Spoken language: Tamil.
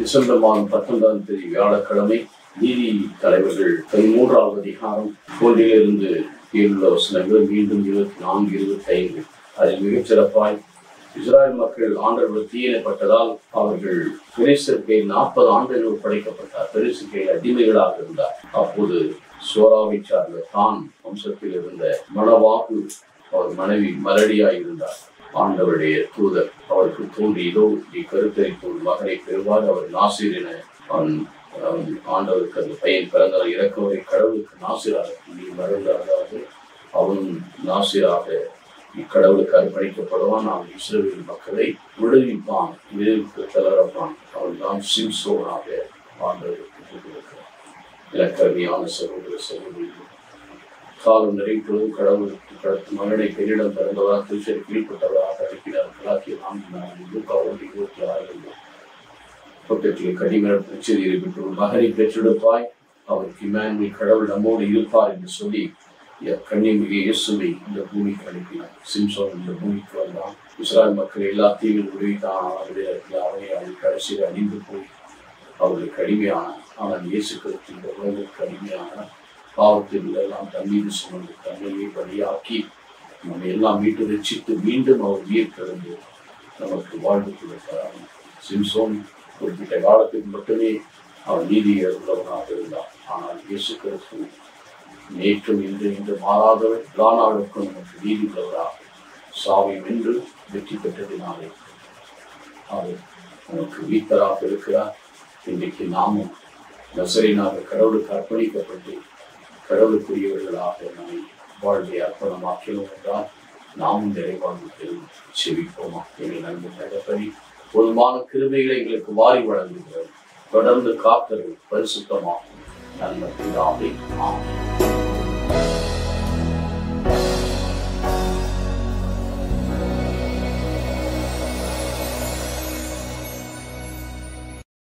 டிசம்பர் மாதம் 19ஆம் தேதி வியாழக்கிழமை நீதி தலைவர்கள் 13வது அதிகாரம் 1 7 வசனங்கள், மீண்டும் 24, 25. அதில் மிகச்சிறப்பாய் இஸ்ராயல் மக்கள் ஆண்டவர் தீயப்பட்டதால் அவர்கள் பெலிஸ்தர் கையில் 40 ஆண்டுகள் படைக்கப்பட்டார். பெலிஸ்தர் கையில் அடிமைகளாக இருந்தார். அப்போது சோராவை சார்ந்த தான் வம்சத்தில் இருந்த மணவாகு அவர் மனைவி மலடியாய் இருந்தார். ஆண்டவருடைய தூதர் அவருக்கு தோன்றி, இதோ நீ கருத்தரித்து ஒரு மகனை பெறுவார், அவர் நாசீர் என ஆண்டவருக்கு அந்த பையன் பிறந்தால் இறக்கவரை கடவுளுக்கு நாசிராக நீ மறந்தாதாவது அவன் நாசிராக இக்கடவுளுக்கு அர்ப்பணிக்கப்படுவான். அவன் இஸ்ரவேல் மக்களை விடுவிப்பான், விடுவிப்பு தளரப்பான். அவன் தான் சிம்சோனாக ஆண்டவருக்கு கொடுக்கிறான். இலக்கருமையான சகோதர சகோதரி, காலம் நிறைப்பதும் கடவுளுக்கு கடத்து மகனை பெண்ணிடம் பிறந்தவராக திருச்சரி கீழ்பட்டவராக அழைக்கிறார். 4:26 பக்கத்தில் கடிமரம் பிரச்சனையை பெற்று மகனை பெற்றெடுப்பாய், அவருக்கு இம்மானுவேல் கடவுள் நம்மோடு இருப்பார் என்று சொல்லி கன்னிமிகை இயேசுவை இந்த பூமிக்கு அனுப்பினார். சிம்சோன் இந்த பூமிக்கு வந்தான். இஸ்ராயல் மக்கள் எல்லா தீவில் உதவித்தான். அவனை கடைசியில் அணிந்து போய் அவர்களுக்கு அடிமையான, ஆனால் இயேசு கிறிஸ்து இந்த உலகிற்கு அடிமையான பாவத்தில் எல்லாம் தண்ணீர் சுமந்து தன்னையை பலியாக்கி நம்மை எல்லாம் மீட்டு ரட்சித்து மீண்டும் அவர் உயிர் கிடந்து நமக்கு வாழ்வு கொடுக்கிறார். சிம்சோன் குறிப்பிட்ட காலத்துக்கு மட்டுமே அவர் நீதியை உள்ளவனாக இருந்தார். ஆனால் இயேசு கிறிஸ்து நேற்றும் இன்று மாறாதவர், நாளுக்கும் நமக்கு நீதி உள்ளவராக சாவை வென்று வெற்றி பெற்றதினாலே அவர் நமக்கு வீட்டராக இருக்கிறார். இன்றைக்கு நாமும் நசரேயனாக கடவுளுக்கு அர்ப்பணிக்கப்பட்டு கடவுளுக்குரியவர்களாக நம்மை வாழ்வை அர்ப்பணமாக்கினோம் என்றால் நாமும் நிறைவாழ்வுக்கு செவிப்போமா? எங்கள் நன்மை தகப்பனே, போதுமான கிருபைகளை எங்களுக்கு வாரி வழங்குகிறது. தொடர்ந்து காத்தல் பரிசுத்தமாகும். நல்ல பிதாவே, ஆமென்.